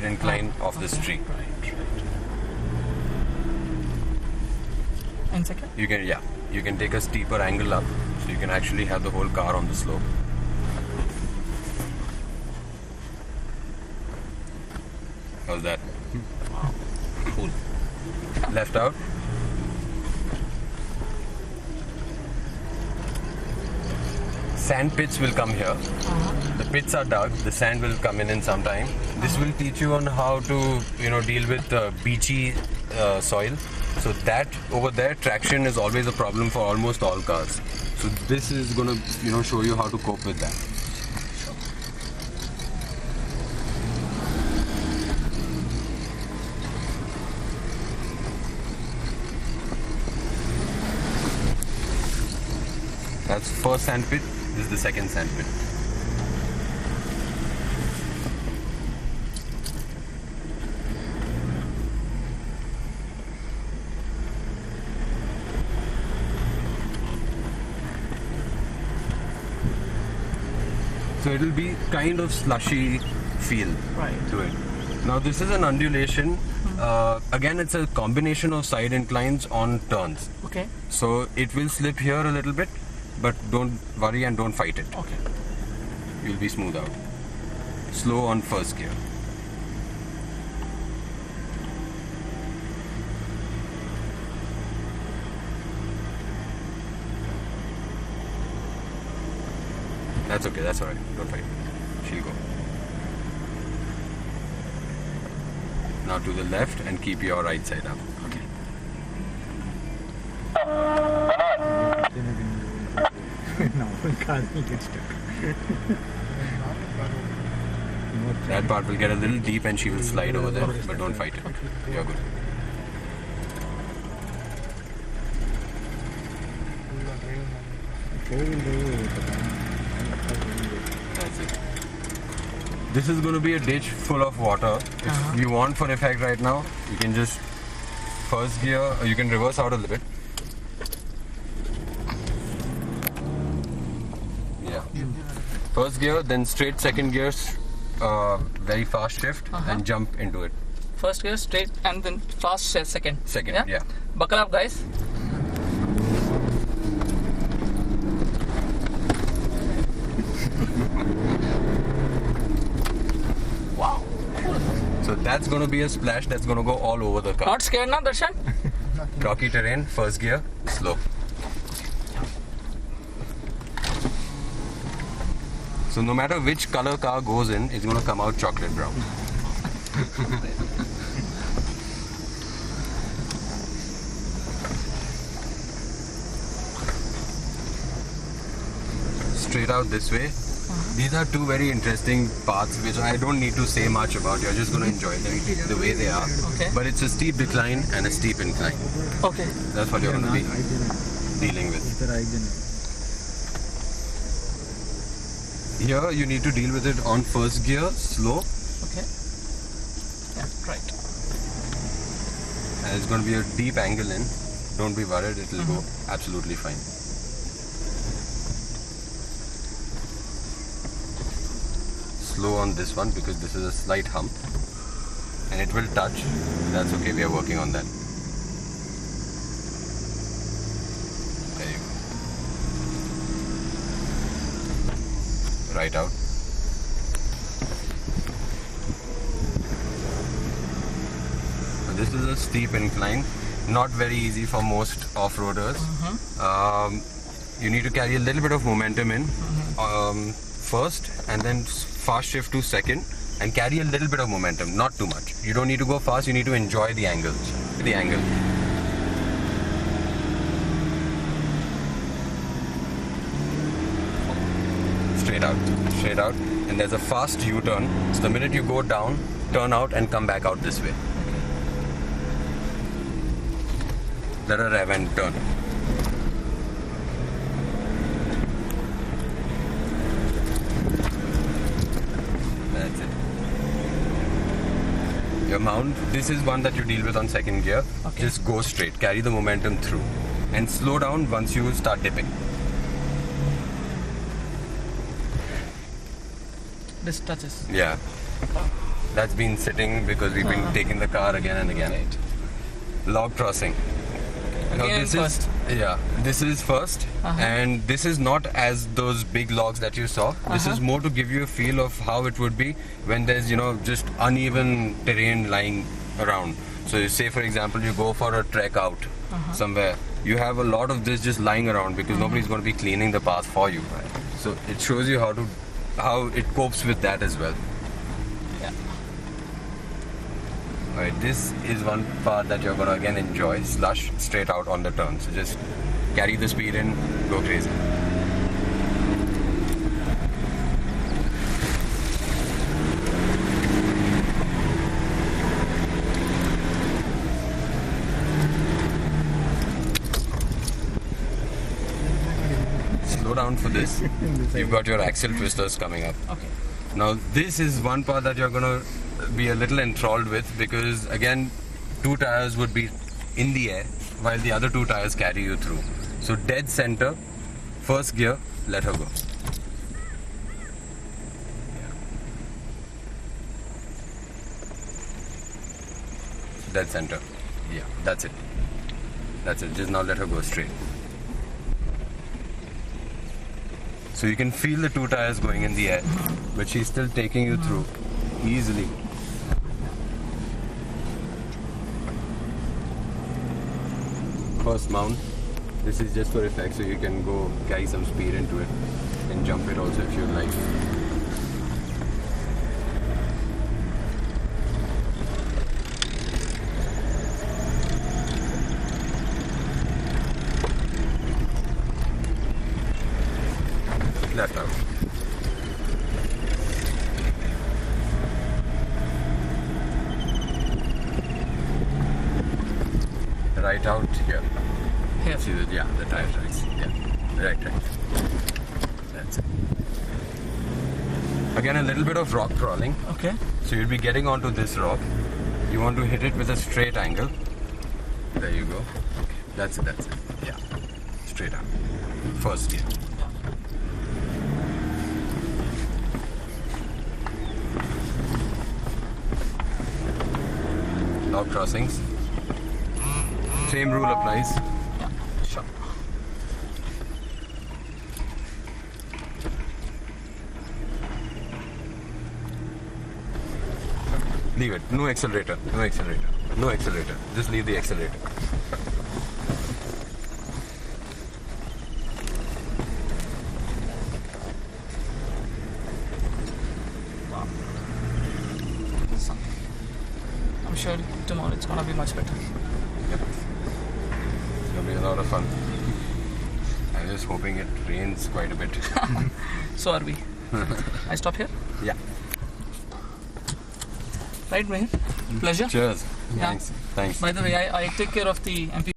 incline of this tree. Right. And second? You can take a steeper angle up, so you can actually have the whole car on the slope. How's that? Cool. Left out. Sand pits will come here. The pits are dug. The sand will come in some time. This will teach you on how to, deal with beachy soil. So that over there, traction is always a problem for almost all cars. So this is going to, show you how to cope with that. That's first sand pit. This is the second sand pit. So it will be kind of slushy feel to it. Now this is an undulation. Again, it's a combination of side inclines on turns. Okay. So it will slip here a little bit, but don't worry and don't fight it. Okay. You'll be smooth out. Slow on first gear. That's okay, that's alright. Don't fight. She'll go. Now to the left and keep your right side up. Okay. That part will get a little deep and she will slide over there, but don't fight it. You're good. That's it. This is going to be a ditch full of water. If you want for effect right now, you can just first gear, or you can reverse out a little bit. Yeah. First gear, then straight second gears, very fast shift, and jump into it. First gear straight and then fast second. Second, yeah. Buckle up, guys. Wow. So that's going to be a splash that's going to go all over the car. Not scared now, Darshan? Rocky terrain, first gear, slow. So no matter which color car goes in, it's going to come out chocolate brown. Straight out this way. These are two very interesting paths which I don't need to say much about. You're just going to enjoy them the way they are. Okay. But it's a steep decline and a steep incline. Okay. That's what you're going to be dealing with. Here you need to deal with it on first gear, slow. Okay. Yeah, right. And it's going to be a deep angle in. Don't be worried, it will go absolutely fine. Slow on this one because this is a slight hump. And it will touch. That's okay, we are working on that. There you go. Right out. So this is a steep incline. Not very easy for most off-roaders. You need to carry a little bit of momentum in first and then fast shift to second and carry a little bit of momentum, not too much. You don't need to go fast, you need to enjoy the angles. The angle. Straight out. And there's a fast U-turn. So the minute you go down, turn out and come back out this way. Let her rev and turn. That's it. Your mount, this is one that you deal with on second gear. Okay. Just go straight, carry the momentum through. And slow down once you start dipping. This touches. Yeah. That's been sitting because we've been taking the car again and again. Right. Log crossing. Now Again this first. this is first, and this is not as those big logs that you saw. This is more to give you a feel of how it would be when there's just uneven terrain lying around. So say for example you go for a trek out somewhere, you have a lot of this just lying around because nobody's going to be cleaning the path for you. So it shows you how it copes with that as well. Yeah. Alright, this is one part that you're gonna again enjoy, slush straight out on the turn. So just carry the speed in, go crazy. Slow down for this. You've got your axle twisters coming up. Okay. Now this is one part that you're gonna be a little enthralled with because again 2 tires would be in the air while the other 2 tires carry you through. So dead center, first gear, let her go. Dead center. Yeah, that's it. That's it. Just now let her go straight. So you can feel the 2 tires going in the air, but she's still taking you through easily. First mount. This is just for effect, so you can go carry some speed into it and jump it also if you like. Left out. Right out here. Here. See the the tire tracks. Yeah. Right. That's it. Again a little bit of rock crawling. Okay. So you'll be getting onto this rock. You want to hit it with a straight angle. There you go. That's it. Yeah. Straight up. First gear. Log crossings. Same rule applies. Yeah. Sure. Leave it. No accelerator. No accelerator. No accelerator. Just leave the accelerator. Wow. I'm sure tomorrow it's gonna be much better. Yep. It's gonna be a lot of fun. I'm just hoping it rains quite a bit. So are we. I stop here. Yeah. Right, Mehir? Pleasure. Cheers. Yeah. Thanks. By the way, I take care of the MP